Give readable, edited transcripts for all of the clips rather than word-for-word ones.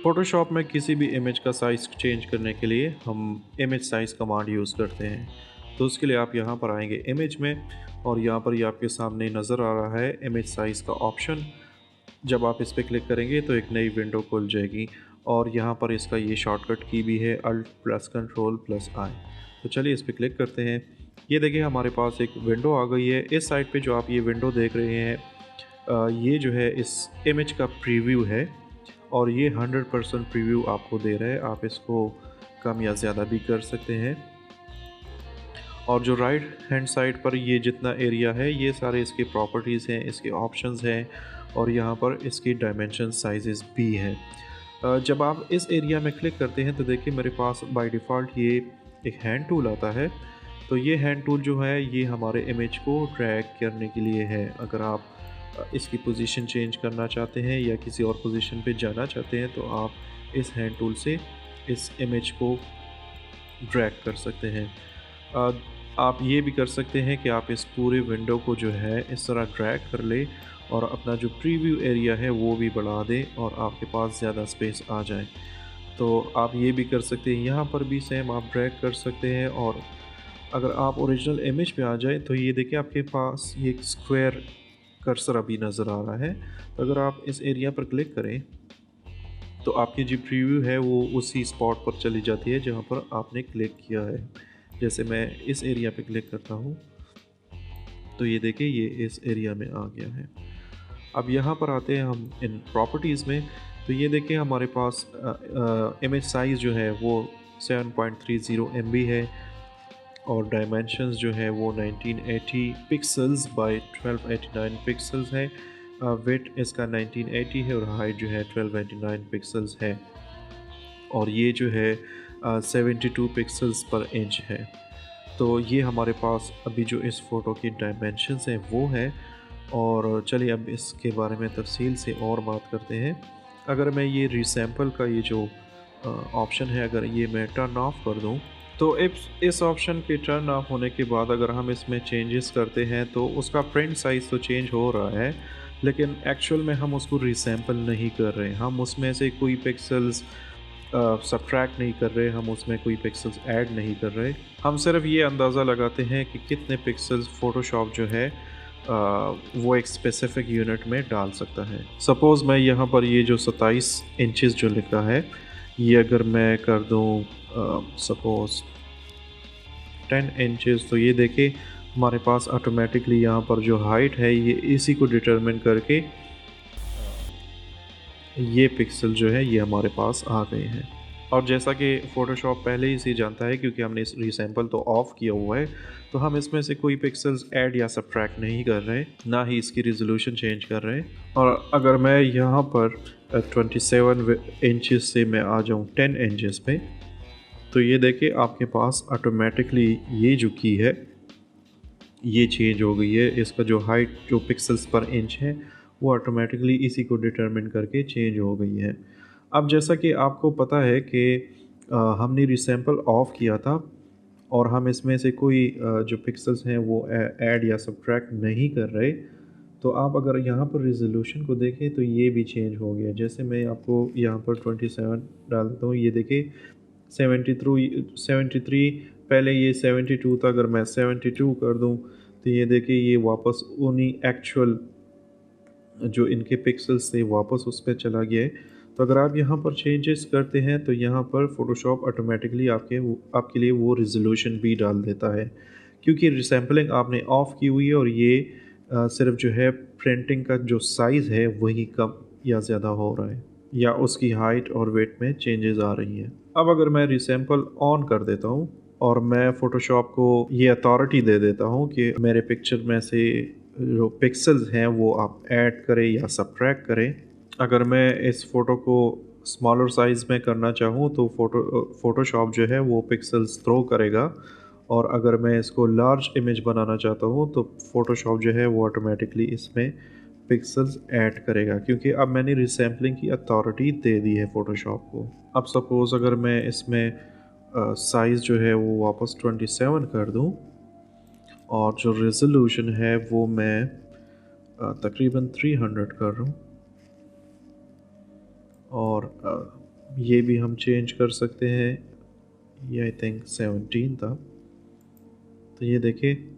Photoshop में किसी भी इमेज का साइज़ चेंज करने के लिए हम इमेज साइज़ कमांड यूज़ करते हैं। तो उसके लिए आप यहाँ पर आएंगे इमेज में और यहाँ पर ये आपके सामने नज़र आ रहा है इमेज साइज़ का ऑप्शन। जब आप इस पे क्लिक करेंगे तो एक नई विंडो खुल जाएगी और यहाँ पर इसका ये शॉर्टकट की भी है अल्ट प्लस कंट्रोल प्लस आई। तो चलिए इस पे क्लिक करते हैं। ये देखिए हमारे पास एक विंडो आ गई है। इस साइड पे जो आप ये विंडो देख रहे हैं ये जो है इस इमेज का प्रीव्यू है और ये 100% प्रीव्यू आपको दे रहा है। आप इसको कम या ज़्यादा भी कर सकते हैं। और जो राइट हैंड साइड पर ये जितना एरिया है ये सारे इसके प्रॉपर्टीज़ हैं, इसके ऑप्शंस हैं और यहाँ पर इसकी डायमेंशन साइजेस भी हैं। जब आप इस एरिया में क्लिक करते हैं तो देखिए मेरे पास बाय डिफ़ॉल्ट ये एक हैंड टूल आता है। तो ये हैंड टूल जो है ये हमारे इमेज को ड्रैग करने के लिए है। अगर आप इसकी पोजीशन चेंज करना चाहते हैं या किसी और पोजीशन पे जाना चाहते हैं तो आप इस हैंड टूल से इस इमेज को ड्रैग कर सकते हैं। अ, आप ये भी कर सकते हैं कि आप इस पूरे विंडो को जो है इस तरह ड्रैग कर ले और अपना जो प्रीव्यू एरिया है वो भी बढ़ा दें और आपके पास ज़्यादा स्पेस आ जाए। तो आप ये भी कर सकते हैं, यहाँ पर भी सेम आप ड्रैग कर सकते हैं। और अगर आप ओरिजिनल इमेज पे आ जाए तो ये देखिए आपके पास ये एक स्क्वायर कर्सर अभी नज़र आ रहा है। तो अगर आप इस एरिया पर क्लिक करें तो आपकी जो प्रीव्यू है वो उसी स्पॉट पर चली जाती है जहाँ पर आपने क्लिक किया है। जैसे मैं इस एरिया पे क्लिक करता हूँ तो ये देखिए ये इस एरिया में आ गया है। अब यहाँ पर आते हैं हम इन प्रॉपर्टीज़ में। तो ये देखिए हमारे पास इमेज साइज़ जो है वो 7.30 MB है और डायमेंशंस जो है वो 1980 पिक्सल्स बाय 1289 पिक्सल्स है। वेट इसका 1980 है और हाइट जो है 1289 पिक्सल्स है और ये जो है 72 पिक्सल्स पर इंच है। तो ये हमारे पास अभी जो इस फ़ोटो की डायमेंशंस हैं वो है। और चलिए अब इसके बारे में तफसील से और बात करते हैं। अगर मैं ये रीसैम्पल का ये जो ऑप्शन है अगर ये मैं टर्न ऑफ कर दूं तो इस ऑप्शन के टर्न ऑफ होने के बाद अगर हम इसमें चेंजेस करते हैं तो उसका प्रिंट साइज़ तो चेंज हो रहा है लेकिन एक्चुअल में हम उसको रीसैम्पल नहीं कर रहे हैं। हम उसमें से कोई पिक्सल्स सब्ट्रैक्ट नहीं कर रहे, हम उसमें कोई पिक्सल्स ऐड नहीं कर रहे। हम सिर्फ ये अंदाज़ा लगाते हैं कि कितने पिक्सल्स फ़ोटोशॉप जो है वो एक स्पेसिफ़िक यूनिट में डाल सकता है। सपोज़ मैं यहाँ पर ये जो 27 इंचेस जो लिखा है ये अगर मैं कर दूँ सपोज़ 10 इंचेस तो ये देखिए हमारे पास ऑटोमेटिकली यहाँ पर जो हाइट है ये इसी को डिटरमिन करके ये पिक्सल जो है ये हमारे पास आ गए हैं। और जैसा कि फ़ोटोशॉप पहले ही से जानता है क्योंकि हमने इस रीसैम्पल तो ऑफ़ किया हुआ है तो हम इसमें से कोई पिक्सल्स ऐड या सब्ट्रैक्ट नहीं कर रहे, ना ही इसकी रिजोल्यूशन चेंज कर रहे हैं। और अगर मैं यहाँ पर 27 इंचेस से मैं आ जाऊँ 10 इंचेस पे तो ये देखिए आपके पास ऑटोमेटिकली ये जो की है ये चेंज हो गई है। इसका जो हाइट जो पिक्सल्स पर इंच है वो ऑटोमेटिकली इसी को डिटरमिन करके चेंज हो गई है। अब जैसा कि आपको पता है कि हमने रीसैम्पल ऑफ़ किया था और हम इसमें से कोई जो पिक्सल्स हैं वो ऐड या सब्ट्रैक्ट नहीं कर रहे। तो आप अगर यहाँ पर रिज़ोल्यूशन को देखें तो ये भी चेंज हो गया। जैसे मैं आपको यहाँ पर 27 डाल देता हूँ, ये देखिए 73 पहले ये 72 था, अगर मैं 72 कर दूँ तो ये देखिए ये वापस उन्हीं एक्चुअल जो इनके पिक्सल्स थे वापस उस पे चला गया है। तो अगर आप यहाँ पर चेंजेस करते हैं तो यहाँ पर फ़ोटोशॉप ऑटोमेटिकली आपके लिए वो रिज़ोल्यूशन भी डाल देता है क्योंकि रिसैम्पलिंग आपने ऑफ़ की हुई है और ये सिर्फ जो है प्रिंटिंग का जो साइज़ है वही कम या ज़्यादा हो रहा है या उसकी हाइट और वेट में चेंजेस आ रही हैं। अब अगर मैं रिसैम्पल ऑन कर देता हूँ और मैं फ़ोटोशॉप को ये अथॉरिटी दे देता हूँ कि मेरे पिक्चर में से जो पिक्सल्स हैं वो आप ऐड करें या सब्ट्रैक्ट करें। अगर मैं इस फ़ोटो को स्मॉलर साइज़ में करना चाहूँ तो फ़ोटोशॉप जो है वो पिक्सल्स थ्रो करेगा और अगर मैं इसको लार्ज इमेज बनाना चाहता हूँ तो फ़ोटोशॉप जो है वो ऑटोमेटिकली इसमें पिक्सल्स ऐड करेगा क्योंकि अब मैंने रिसैम्पलिंग की अथॉरिटी दे दी है फ़ोटोशॉप को। अब सपोज़ अगर मैं इसमें साइज़ जो है वो वापस 27 कर दूँ और जो रेज़ोल्यूशन है वो मैं तकरीबन 300 कर रहा हूँ और ये भी हम चेंज कर सकते हैं, ये आई थिंक 17 था। तो ये देखिए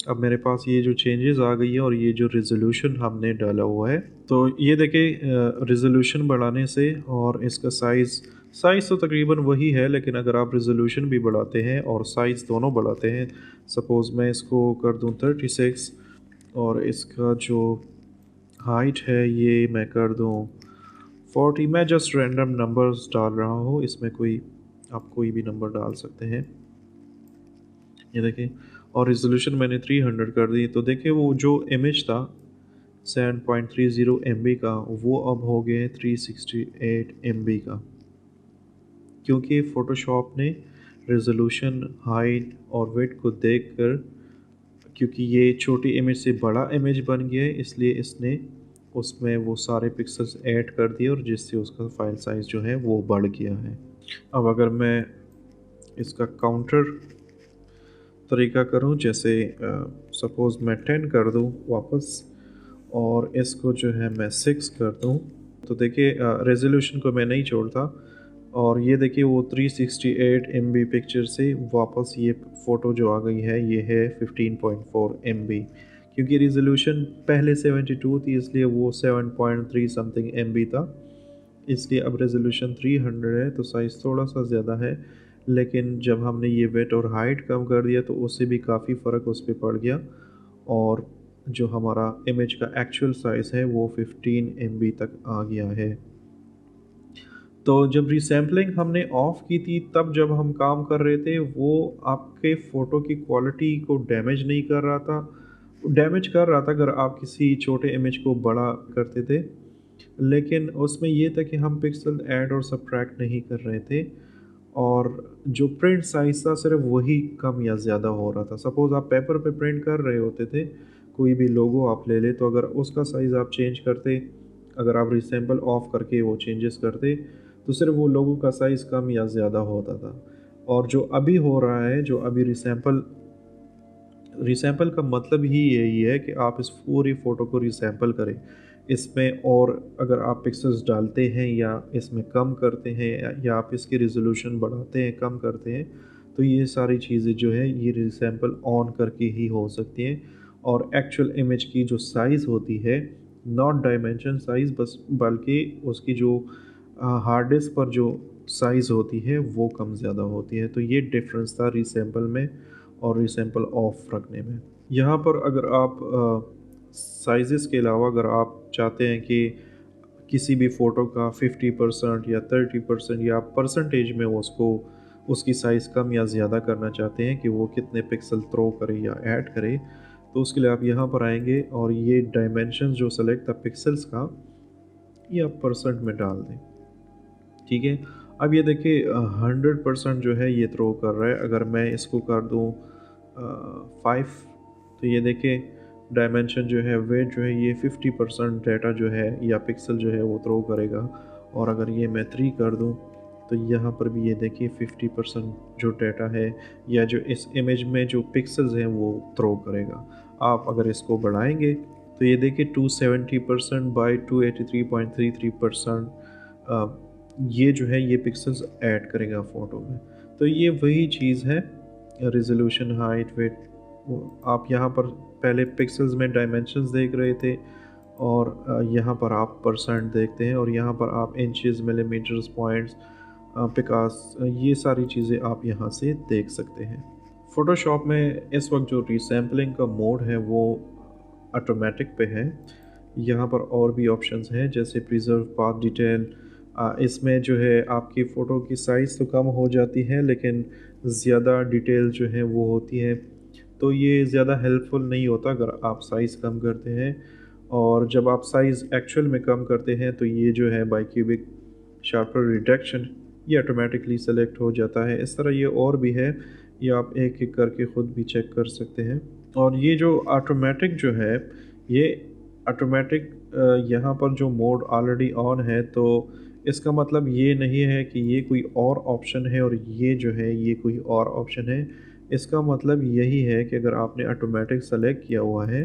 अब मेरे पास ये जो चेंजेस आ गई है और ये जो रिज़ोल्यूशन हमने डाला हुआ है, तो ये देखिए रिज़ोल्यूशन बढ़ाने से और इसका साइज़ तो तकरीबन वही है, लेकिन अगर आप रिज़ोल्यूशन भी बढ़ाते हैं और साइज़ दोनों बढ़ाते हैं, सपोज़ मैं इसको कर दूं 36 और इसका जो हाइट है ये मैं कर दूं 40। मैं जस्ट रैंडम नंबर्स डाल रहा हूँ, इसमें कोई आप कोई भी नंबर डाल सकते हैं। ये देखिए और रिजोल्यूशन मैंने 300 कर दी, तो देखिए वो जो इमेज था 7.30 MB का, वो अब हो गए 368 MB का, क्योंकि फ़ोटोशॉप ने रिजोल्यूशन, हाइट और वेट को देखकर, क्योंकि ये छोटी इमेज से बड़ा इमेज बन गया है, इसलिए इसने उसमें वो सारे पिक्सल्स ऐड कर दिए और जिससे उसका फाइल साइज़ जो है वो बढ़ गया है। अब अगर मैं इसका काउंटर तरीका करूं, जैसे सपोज़ मैं 10 कर दूं वापस और इसको जो है मैं 6 कर दूं, तो देखिए रेजोल्यूशन को मैं नहीं छोड़ता और ये देखिए वो 368 MB पिक्चर से वापस ये फ़ोटो जो आ गई है ये है 15.4 MB, क्योंकि रेजोल्यूशन पहले 72 थी इसलिए वो 7.3 समथिंग MB था, इसलिए अब रेजोल्यूशन 300 है तो साइज़ थोड़ा सा ज़्यादा है। लेकिन जब हमने ये वेट और हाइट कम कर दिया तो उससे भी काफ़ी फ़र्क उस पे पड़ गया और जो हमारा इमेज का एक्चुअल साइज़ है वो 15 MB तक आ गया है। तो जब रीसैम्पलिंग हमने ऑफ़ की थी तब जब हम काम कर रहे थे वो आपके फ़ोटो की क्वालिटी को डैमेज नहीं कर रहा था, डैमेज कर रहा था अगर आप किसी छोटे इमेज को बड़ा करते थे, लेकिन उसमें ये था कि हम पिक्सल ऐड और सब्ट्रैक्ट नहीं कर रहे थे और जो प्रिंट साइज़ था सिर्फ वही कम या ज़्यादा हो रहा था। सपोज़ आप पेपर पे प्रिंट कर रहे होते थे, कोई भी लोगो आप ले लें, तो अगर उसका साइज़ आप चेंज करते, अगर आप रिसैम्पल ऑफ करके वो चेंजेस करते, तो सिर्फ वो लोगो का साइज़ कम या ज़्यादा होता था। और जो अभी हो रहा है, जो अभी रिसैम्पल रिसैम्पल का मतलब ही यही है कि आप इस पूरी फ़ोटो को रिसैम्पल करें। इसमें और अगर आप पिक्सेल्स डालते हैं या इसमें कम करते हैं या आप इसकी रिज़ॉल्यूशन बढ़ाते हैं, कम करते हैं, तो ये सारी चीज़ें जो है ये रिसैम्पल ऑन करके ही हो सकती हैं और एक्चुअल इमेज की जो साइज़ होती है, नॉट डायमेंशन साइज़ बस, बल्कि उसकी जो हार्ड डिस्क पर जो साइज़ होती है वो कम ज़्यादा होती है। तो ये डिफ़रेंस था रिसैम्पल में और रिसैम्पल ऑफ रखने में। यहाँ पर अगर आप साइज़ेस के अलावा अगर आप चाहते हैं कि किसी भी फ़ोटो का 50% या 30% या परसेंटेज में उसको उसकी साइज़ कम या ज़्यादा करना चाहते हैं कि वो कितने पिक्सल थ्रो करे या ऐड करे, तो उसके लिए आप यहाँ पर आएँगे और ये डायमेंशन जो सेलेक्ट था पिक्सेल्स का, ये आप परसेंट में डाल दें। ठीक है। अब ये देखिए 100% जो है ये थ्रो कर रहा है। अगर मैं इसको कर दूँ 5, तो ये देखिए डायमेंशन जो है, वेट जो है, ये 50% डाटा जो है या पिक्सल जो है वो थ्रो करेगा। और अगर ये मैं 3 कर दूँ तो यहाँ पर भी ये देखिए 50% जो डाटा है या जो इस इमेज में जो पिक्सल्स हैं वो थ्रो करेगा। आप अगर इसको बढ़ाएँगे तो ये देखिए 270% बाय 283.33% ये जो है ये पिक्सेल्स ऐड करेगा फ़ोटो में। तो ये वही चीज़ है, रिज़ॉल्यूशन, हाइट, वेट। वो आप यहाँ पर पहले पिक्सेल्स में डायमेंशंस देख रहे थे और यहाँ पर आप परसेंट देखते हैं और यहाँ पर आप इंचेस, मिलीमीटर्स, पॉइंट्स, पिकास, ये सारी चीज़ें आप यहाँ से देख सकते हैं। फ़ोटोशॉप में इस वक्त जो रीसैम्पलिंग का मोड है वो ऑटोमेटिक पे है। यहाँ पर और भी ऑप्शंस हैं जैसे प्रिजर्व पाथ डिटेल। इसमें जो है आपकी फ़ोटो की साइज़ तो कम हो जाती है लेकिन ज़्यादा डिटेल जो है वो होती है, तो ये ज़्यादा हेल्पफुल नहीं होता अगर आप साइज़ कम करते हैं। और जब आप साइज़ एक्चुअल में कम करते हैं तो ये जो है बाइक्यूबिक शार्पर रिडक्शन, ये ऑटोमेटिकली सेलेक्ट हो जाता है। इस तरह ये और भी है, ये आप एक एक करके ख़ुद भी चेक कर सकते हैं। और ये जो ऑटोमेटिक जो है, ये ऑटोमेटिक यहाँ पर जो मोड ऑलरेडी ऑन है, तो इसका मतलब ये नहीं है कि ये कोई और ऑप्शन है और ये जो है ये कोई और ऑप्शन है। इसका मतलब यही है कि अगर आपने ऑटोमेटिक सेलेक्ट किया हुआ है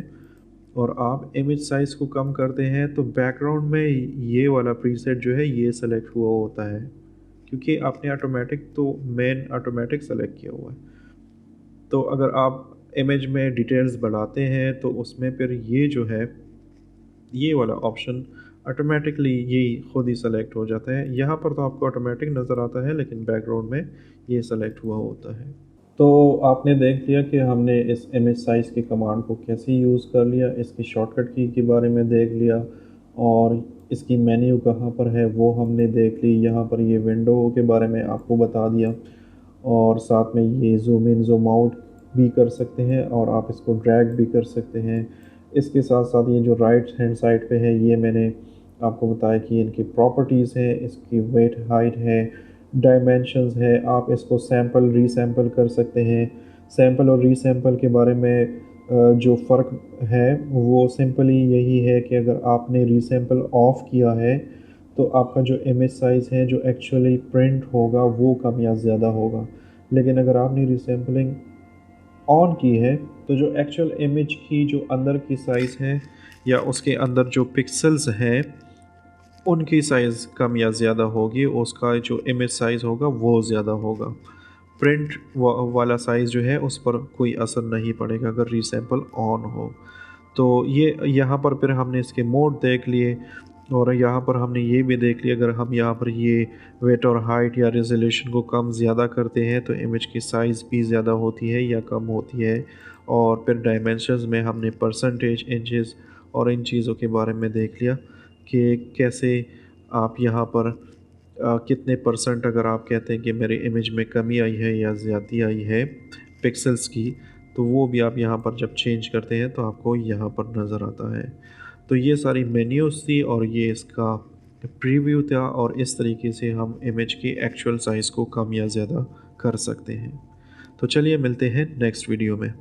और आप इमेज साइज़ को कम करते हैं तो बैकग्राउंड में ये वाला प्रीसेट जो है ये सेलेक्ट हुआ होता है। क्योंकि आपने ऑटोमेटिक तो मेन ऑटोमेटिक सेलेक्ट किया हुआ है। तो अगर आप इमेज में डिटेल्स बढ़ाते हैं तो उसमें फिर ये जो है, ये वाला ऑप्शन ऑटोमेटिकली ये खुद ही सेलेक्ट हो जाता है। यहाँ पर तो आपको ऑटोमेटिक नज़र आता है, लेकिन बैकग्राउंड में ये सेलेक्ट हुआ होता है। तो आपने देख लिया कि हमने इस इमेज साइज़ के कमांड को कैसे यूज़ कर लिया, इसकी शॉर्टकट की के बारे में देख लिया, और इसकी मेन्यू कहाँ पर है वो हमने देख ली। यहाँ पर ये विंडो के बारे में आपको बता दिया, और साथ में ये ज़ूम इन ज़ूम आउट भी कर सकते हैं, और आप इसको ड्रैग भी कर सकते हैं। इसके साथ साथ ये जो राइट हैंड साइड पे है, ये मैंने आपको बताया कि इनकी प्रॉपर्टीज़ हैं, इसकी वेट हाइट है, डायमेंशंस है। आप इसको सैंपल रीसैंपल कर सकते हैं। सैंपल और रीसैंपल के बारे में जो फ़र्क है वो सिंपली यही है कि अगर आपने रीसैंपल ऑफ़ किया है तो आपका जो इमेज साइज़ है जो एक्चुअली प्रिंट होगा वो कम या ज़्यादा होगा। लेकिन अगर आपने रीसैंपलिंग ऑन की है तो जो एक्चुअल इमेज की जो अंदर की साइज़ है या उसके अंदर जो पिक्सेल्स हैं उनकी साइज़ कम या ज़्यादा होगी, उसका जो इमेज साइज़ होगा वो ज़्यादा होगा। प्रिंट वाला साइज़ जो है उस पर कोई असर नहीं पड़ेगा अगर रीसैंपल ऑन हो। तो ये यहाँ पर फिर हमने इसके मोड देख लिए, और यहाँ पर हमने ये भी देख लिया अगर हम यहाँ पर ये वेट और हाइट या रेजोल्यूशन को कम ज़्यादा करते हैं तो इमेज की साइज़ भी ज़्यादा होती है या कम होती है। और फिर डायमेंशंस में हमने परसेंटेज, इंचेस और इन चीज़ों के बारे में देख लिया कि कैसे आप यहाँ पर कितने परसेंट अगर आप कहते हैं कि मेरे इमेज में कमी आई है या ज़्यादती आई है पिक्सेल्स की, तो वो भी आप यहाँ पर जब चेंज करते हैं तो आपको यहाँ पर नज़र आता है। तो ये सारी मेन्यूज़ थी और ये इसका प्रीव्यू था, और इस तरीके से हम इमेज की एक्चुअल साइज़ को कम या ज़्यादा कर सकते हैं। तो चलिए मिलते हैं नेक्स्ट वीडियो में।